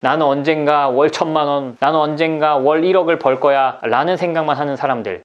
나는 언젠가 월 1,000만 원, 나는 언젠가 월 1억을 벌 거야 라는 생각만 하는 사람들.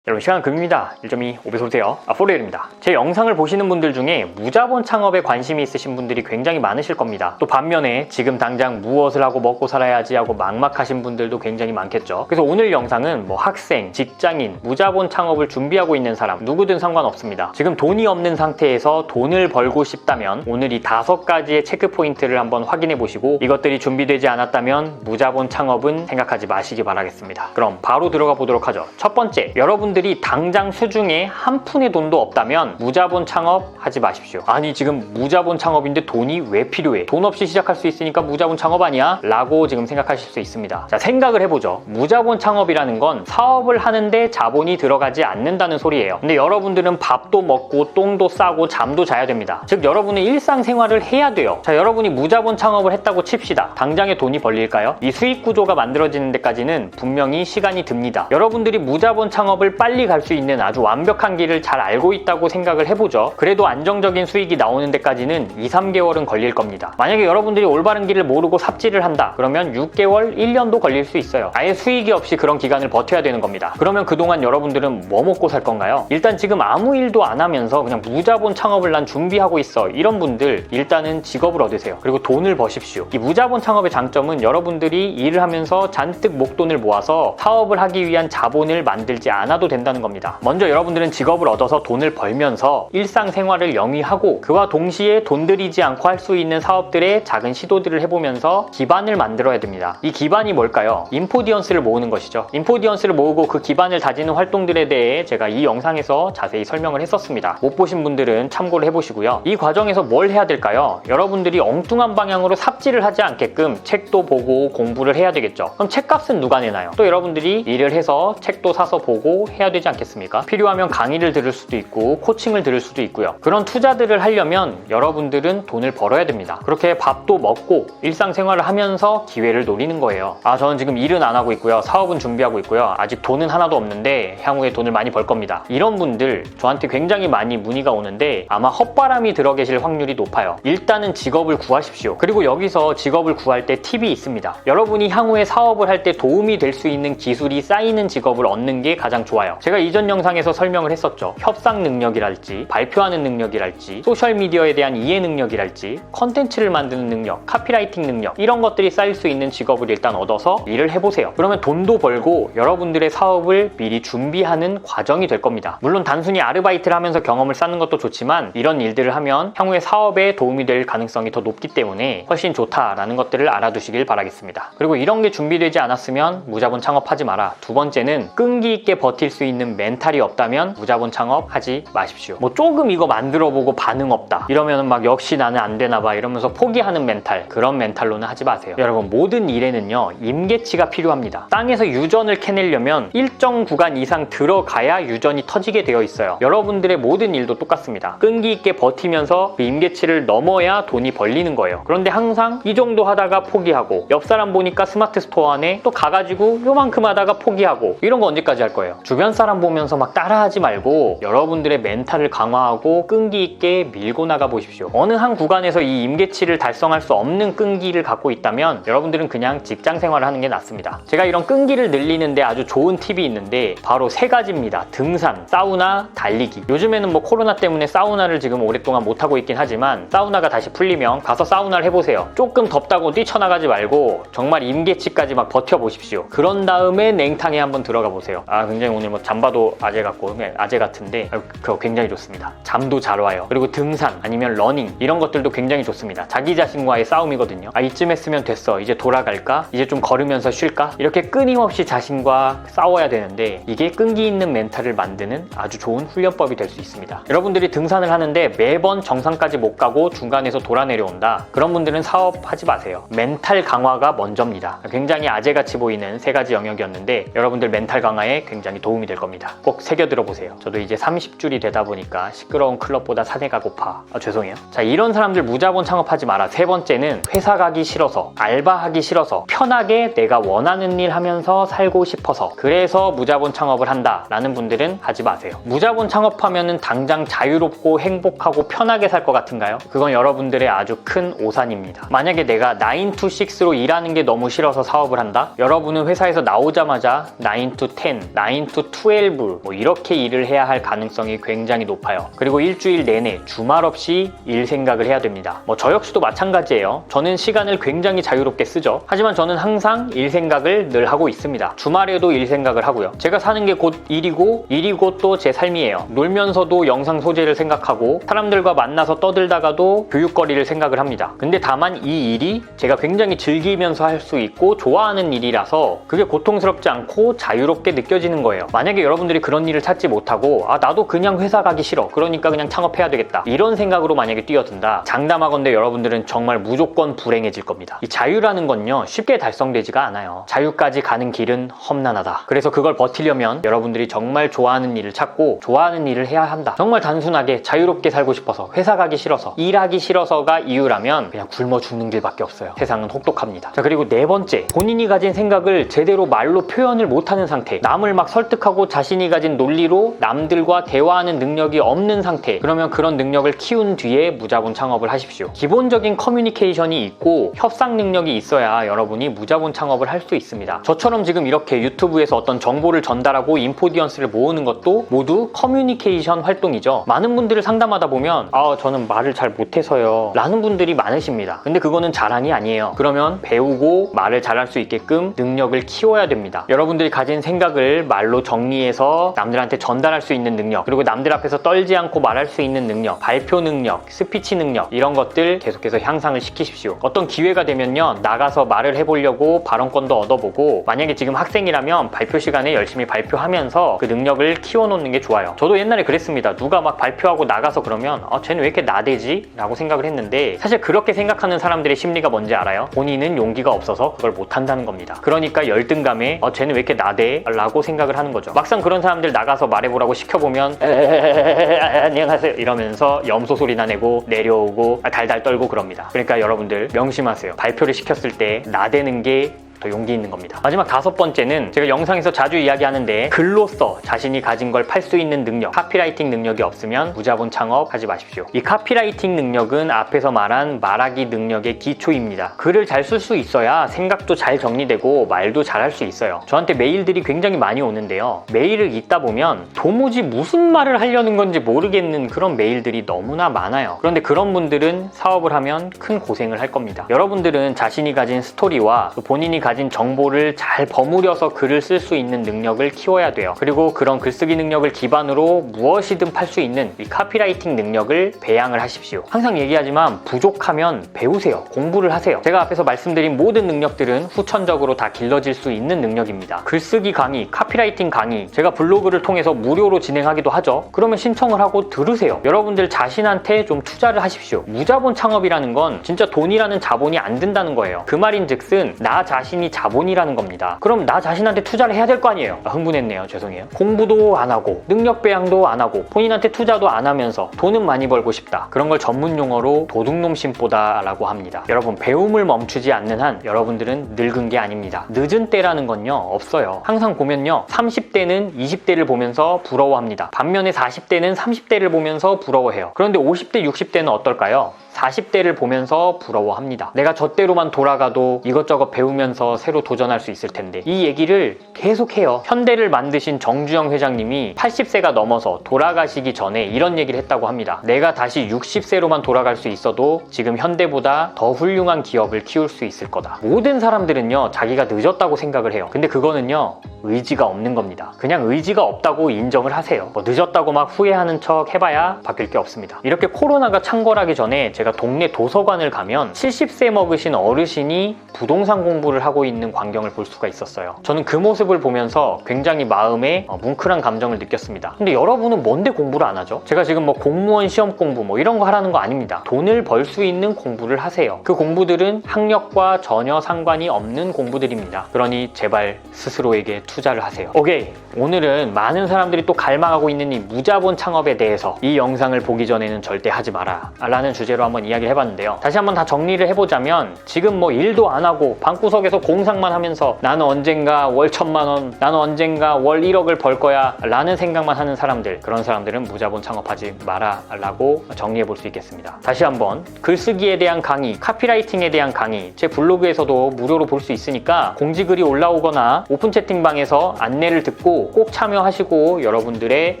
여러분, 시간은 금입니다. 1.2 5배속 오세요. 포레일입니다. 제 영상을 보시는 분들 중에 무자본 창업에 관심이 있으신 분들이 굉장히 많으실 겁니다. 또 반면에 지금 당장 무엇을 하고 먹고 살아야지 하고 막막하신 분들도 굉장히 많겠죠. 그래서 오늘 영상은 학생, 직장인, 무자본 창업을 준비하고 있는 사람 누구든 상관없습니다. 지금 돈이 없는 상태에서 돈을 벌고 싶다면 오늘 이 5가지의 체크 포인트를 한번 확인해 보시고 이것들이 준비되지 않았다면 무자본 창업은 생각하지 마시기 바라겠습니다. 그럼 바로 들어가 보도록 하죠. 첫 번째, 여러분들이 당장 수중에 한 푼의 돈도 없다면 무자본 창업 하지 마십시오. 아니, 지금 무자본 창업인데 돈이 왜 필요해? 돈 없이 시작할 수 있으니까 무자본 창업 아니야? 라고 지금 생각하실 수 있습니다. 자, 생각을 해보죠. 무자본 창업이라는 건 사업을 하는데 자본이 들어가지 않는다는 소리예요. 근데 여러분들은 밥도 먹고 똥도 싸고 잠도 자야 됩니다. 즉, 여러분의 일상생활을 해야 돼요. 자, 여러분이 무자본 창업을 했다고 칩시다. 당장에 돈이 벌릴까요? 이 수익 구조가 만들어지는 데까지는 분명히 시간이 듭니다. 여러분들이 무자본 창업을 빨리 갈 수 있는 아주 완벽한 길을 잘 알고 있다고 생각을 해보죠. 그래도 안정적인 수익이 나오는 데까지는 2-3개월은 걸릴 겁니다. 만약에 여러분들이 올바른 길을 모르고 삽질을 한다 그러면 6개월, 1년도 걸릴 수 있어요. 아예 수익이 없이 그런 기간을 버텨야 되는 겁니다. 그러면 그동안 여러분들은 뭐 먹고 살 건가요? 일단 지금 아무 일도 안 하면서 그냥 무자본 창업을 난 준비하고 있어, 이런 분들 일단은 직업을 얻으세요. 그리고 돈을 버십시오. 이 무자본 창업의 장점은 여러분들이 일을 하면서 잔뜩 목돈을 모아서 사업을 하기 위한 자본을 만들지 않아도 된다는 겁니다. 먼저 여러분들은 직업을 얻어서 돈을 벌면서 일상생활을 영위하고 그와 동시에 돈 들이지 않고 할 수 있는 사업들의 작은 시도들을 해보면서 기반을 만들어야 됩니다. 이 기반이 뭘까요? 인포디언스를 모으는 것이죠. 인포디언스를 모으고 그 기반을 다지는 활동들에 대해 제가 이 영상에서 자세히 설명을 했었습니다. 못 보신 분들은 참고를 해보시고요. 이 과정에서 뭘 해야 될까요? 여러분들이 엉뚱한 방향으로 삽질을 하지 않게끔 책도 보고 공부를 해야 되겠죠. 그럼 책값은 누가 내나요? 또 여러분들이 일을 해서 책도 사서 보고 해야 되지 않겠습니까? 필요하면 강의를 들을 수도 있고 코칭을 들을 수도 있고요. 그런 투자들을 하려면 여러분들은 돈을 벌어야 됩니다. 그렇게 밥도 먹고 일상생활을 하면서 기회를 노리는 거예요. 저는 지금 일은 안 하고 있고요. 사업은 준비하고 있고요. 아직 돈은 하나도 없는데 향후에 돈을 많이 벌 겁니다. 이런 분들 저한테 굉장히 많이 문의가 오는데 아마 헛바람이 들어 계실 확률이 높아요. 일단은 직업을 구하십시오. 그리고 여기서 직업을 구할 때 팁이 있습니다. 여러분이 향후에 사업을 할 때 도움이 될 수 있는 기술이 쌓이는 직업을 얻는 게 가장 좋아요. 제가 이전 영상에서 설명을 했었죠. 협상 능력이랄지, 발표하는 능력이랄지, 소셜미디어에 대한 이해 능력이랄지, 컨텐츠를 만드는 능력, 카피라이팅 능력, 이런 것들이 쌓일 수 있는 직업을 일단 얻어서 일을 해보세요. 그러면 돈도 벌고 여러분들의 사업을 미리 준비하는 과정이 될 겁니다. 물론 단순히 아르바이트를 하면서 경험을 쌓는 것도 좋지만 이런 일들을 하면 향후에 사업에 도움이 될 가능성이 더 높기 때문에 훨씬 좋다라는 것들을 알아두시길 바라겠습니다. 그리고 이런 게 준비되지 않았으면 무자본 창업하지 마라. 두 번째는 끈기 있게 버틸 수 있는 멘탈이 없다면 무자본 창업 하지 마십시오. 조금 이거 만들어보고 반응 없다 이러면 역시 나는 안 되나 봐 이러면서 포기하는 멘탈, 그런 멘탈로는 하지 마세요. 여러분, 모든 일에는요 임계치가 필요합니다. 땅에서 유전을 캐내려면 일정 구간 이상 들어가야 유전이 터지게 되어 있어요. 여러분들의 모든 일도 똑같습니다. 끈기 있게 버티면서 그 임계치를 넘어야 돈이 벌리는 거예요. 그런데 항상 이 정도 하다가 포기하고, 옆 사람 보니까 스마트 스토어 안에 또 가가지고 요만큼 하다가 포기하고, 이런 거 언제까지 할 거예요? 주변 사람 보면서 따라하지 말고 여러분들의 멘탈을 강화하고 끈기 있게 밀고 나가 보십시오. 어느 한 구간에서 이 임계치를 달성할 수 없는 끈기를 갖고 있다면 여러분들은 그냥 직장 생활을 하는 게 낫습니다. 제가 이런 끈기를 늘리는데 아주 좋은 팁이 있는데 바로 3가지입니다. 등산, 사우나, 달리기. 요즘에는 코로나 때문에 사우나를 지금 오랫동안 못하고 있긴 하지만 사우나가 다시 풀리면 가서 사우나를 해보세요. 조금 덥다고 뛰쳐나가지 말고 정말 임계치까지 버텨보십시오. 그런 다음에 냉탕에 한번 들어가 보세요. 굉장히 오늘 잠바도 아재 같고 아재 같은데 그거 굉장히 좋습니다. 잠도 잘 와요. 그리고 등산 아니면 러닝, 이런 것들도 굉장히 좋습니다. 자기 자신과의 싸움이거든요. 이쯤 했으면 됐어, 이제 돌아갈까? 이제 좀 걸으면서 쉴까? 이렇게 끊임없이 자신과 싸워야 되는데 이게 끈기 있는 멘탈을 만드는 아주 좋은 훈련법이 될 수 있습니다. 여러분들이 등산을 하는데 매번 정상까지 못 가고 중간에서 돌아 내려온다, 그런 분들은 사업하지 마세요. 멘탈 강화가 먼저입니다. 굉장히 아재같이 보이는 3가지 영역이었는데 여러분들 멘탈 강화에 굉장히 도움이 도움이 될 겁니다. 꼭 새겨 들어보세요. 저도 이제 30줄이 되다 보니까 시끄러운 클럽보다 사내가 고파. 죄송해요. 자, 이런 사람들 무자본 창업하지 마라. 세 번째는 회사 가기 싫어서, 알바하기 싫어서, 편하게 내가 원하는 일 하면서 살고 싶어서, 그래서 무자본 창업을 한다 라는 분들은 하지 마세요. 무자본 창업하면은 당장 자유롭고 행복하고 편하게 살 것 같은가요? 그건 여러분들의 아주 큰 오산입니다. 만약에 내가 9 to 6로 일하는 게 너무 싫어서 사업을 한다? 여러분은 회사에서 나오자마자 9 to 10, 9 to 12 뭐 이렇게 일을 해야 할 가능성이 굉장히 높아요. 그리고 일주일 내내 주말 없이 일 생각을 해야 됩니다. 저 역시도 마찬가지예요. 저는 시간을 굉장히 자유롭게 쓰죠. 하지만 저는 항상 일 생각을 늘 하고 있습니다. 주말에도 일 생각을 하고요. 제가 사는 게 곧 일이고 일이 곧 또 제 삶이에요. 놀면서도 영상 소재를 생각하고 사람들과 만나서 떠들다가도 교육거리를 생각을 합니다. 근데 다만 이 일이 제가 굉장히 즐기면서 할 수 있고 좋아하는 일이라서 그게 고통스럽지 않고 자유롭게 느껴지는 거예요. 만약에 여러분들이 그런 일을 찾지 못하고 나도 그냥 회사 가기 싫어, 그러니까 그냥 창업해야 되겠다, 이런 생각으로 만약에 뛰어든다, 장담하건대 여러분들은 정말 무조건 불행해질 겁니다. 이 자유라는 건요 쉽게 달성되지가 않아요. 자유까지 가는 길은 험난하다. 그래서 그걸 버티려면 여러분들이 정말 좋아하는 일을 찾고 좋아하는 일을 해야 한다. 정말 단순하게 자유롭게 살고 싶어서, 회사 가기 싫어서, 일하기 싫어서가 이유라면 그냥 굶어 죽는 길밖에 없어요. 세상은 혹독합니다. 자, 그리고 네 번째, 본인이 가진 생각을 제대로 말로 표현을 못하는 상태, 남을 막 설득하고 자신이 가진 논리로 남들과 대화하는 능력이 없는 상태. 그러면 그런 능력을 키운 뒤에 무자본 창업을 하십시오. 기본적인 커뮤니케이션이 있고 협상 능력이 있어야 여러분이 무자본 창업을 할 수 있습니다. 저처럼 지금 이렇게 유튜브에서 어떤 정보를 전달하고 인포디언스를 모으는 것도 모두 커뮤니케이션 활동이죠. 많은 분들을 상담하다 보면 저는 말을 잘 못해서요 라는 분들이 많으십니다. 근데 그거는 자랑이 아니에요. 그러면 배우고 말을 잘할 수 있게끔 능력을 키워야 됩니다. 여러분들이 가진 생각을 말로 정리해서 남들한테 전달할 수 있는 능력, 그리고 남들 앞에서 떨지 않고 말할 수 있는 능력, 발표 능력, 스피치 능력, 이런 것들 계속해서 향상을 시키십시오. 어떤 기회가 되면요 나가서 말을 해보려고 발언권도 얻어보고, 만약에 지금 학생이라면 발표 시간에 열심히 발표하면서 그 능력을 키워놓는 게 좋아요. 저도 옛날에 그랬습니다. 누가 막 발표하고 나가서 그러면 쟤는 왜 이렇게 나대지? 라고 생각을 했는데, 사실 그렇게 생각하는 사람들의 심리가 뭔지 알아요? 본인은 용기가 없어서 그걸 못한다는 겁니다. 그러니까 열등감에 쟤는 왜 이렇게 나대? 라고 생각을 하는 거죠. 막상 그런 사람들 나가서 말해보라고 시켜보면 안녕하세요 이러면서 염소 소리나 내고 내려오고 달달 떨고 그럽니다. 그러니까 여러분들 명심하세요. 발표를 시켰을 때 나대는 게 더 용기 있는 겁니다. 마지막 다섯 번째는 제가 영상에서 자주 이야기하는데, 글로써 자신이 가진 걸 팔 수 있는 능력, 카피라이팅 능력이 없으면 무자본 창업 하지 마십시오. 이 카피라이팅 능력은 앞에서 말한 말하기 능력의 기초입니다. 글을 잘 쓸 수 있어야 생각도 잘 정리되고 말도 잘 할 수 있어요. 저한테 메일들이 굉장히 많이 오는데요, 메일을 읽다 보면 도무지 무슨 말을 하려는 건지 모르겠는 그런 메일들이 너무나 많아요. 그런데 그런 분들은 사업을 하면 큰 고생을 할 겁니다. 여러분들은 자신이 가진 스토리와 본인이 가진 정보를 잘 버무려서 글을 쓸 수 있는 능력을 키워야 돼요. 그리고 그런 글쓰기 능력을 기반으로 무엇이든 팔 수 있는 이 카피라이팅 능력을 배양을 하십시오. 항상 얘기하지만 부족하면 배우세요. 공부를 하세요. 제가 앞에서 말씀드린 모든 능력들은 후천적으로 다 길러질 수 있는 능력입니다. 글쓰기 강의, 카피라이팅 강의, 제가 블로그를 통해서 무료로 진행하기도 하죠. 그러면 신청을 하고 들으세요. 여러분들 자신한테 좀 투자를 하십시오. 무자본 창업이라는 건 진짜 돈이라는 자본이 안 든다는 거예요. 그 말인즉슨 나 자신이 자본이라는 겁니다. 그럼 나 자신한테 투자를 해야 될 거 아니에요. 흥분했네요. 죄송해요. 공부도 안 하고 능력 배양도 안 하고 본인한테 투자도 안 하면서 돈은 많이 벌고 싶다. 그런 걸 전문 용어로 도둑놈 심보다 라고 합니다. 여러분, 배움을 멈추지 않는 한 여러분들은 늙은 게 아닙니다. 늦은 때라는 건요 없어요. 항상 보면요 30대는 20대를 보면서 부러워합니다. 반면에 40대는 30대를 보면서 부러워해요. 그런데 50대 60대는 어떨까요? 40대를 보면서 부러워합니다. 내가 저때로만 돌아가도 이것저것 배우면서 새로 도전할 수 있을 텐데. 이 얘기를 계속해요. 현대를 만드신 정주영 회장님이 80세가 넘어서 돌아가시기 전에 이런 얘기를 했다고 합니다. 내가 다시 60세로만 돌아갈 수 있어도 지금 현대보다 더 훌륭한 기업을 키울 수 있을 거다. 모든 사람들은요 자기가 늦었다고 생각을 해요. 근데 그거는요 의지가 없는 겁니다. 그냥 의지가 없다고 인정을 하세요. 늦었다고 막 후회하는 척 해봐야 바뀔 게 없습니다. 이렇게 코로나가 창궐하기 전에 제가 동네 도서관을 가면 70세 먹으신 어르신이 부동산 공부를 하고 있는 광경을 볼 수가 있었어요. 저는 그 모습을 보면서 굉장히 마음에 뭉클한 감정을 느꼈습니다. 근데 여러분은 뭔데 공부를 안 하죠? 제가 지금 공무원 시험 공부 이런 거 하라는 거 아닙니다. 돈을 벌 수 있는 공부를 하세요. 그 공부들은 학력과 전혀 상관이 없는 공부들입니다. 그러니 제발 스스로에게 투자를 하세요. 오케이, 오늘은 많은 사람들이 또 갈망하고 있는 이 무자본 창업에 대해서 이 영상을 보기 전에는 절대 하지 마라 라는 주제로 한번 이야기를 해봤는데요. 다시 한번 다 정리를 해보자면, 지금 뭐 일도 안 하고 방구석에서 공상만 하면서 나는 언젠가 월 1,000만 원, 나는 언젠가 월 1억을 벌 거야 라는 생각만 하는 사람들, 그런 사람들은 무자본 창업하지 마라 라고 정리해 볼 수 있겠습니다. 다시 한번, 글쓰기에 대한 강의, 카피라이팅에 대한 강의 제 블로그에서도 무료로 볼 수 있으니까 공지글이 올라오거나 오픈 채팅방에서 안내를 듣고 꼭 참여하시고 여러분들의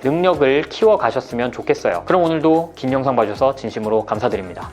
능력을 키워 가셨으면 좋겠어요. 그럼 오늘도 긴 영상 봐주셔서 진심으로 감사드립니다.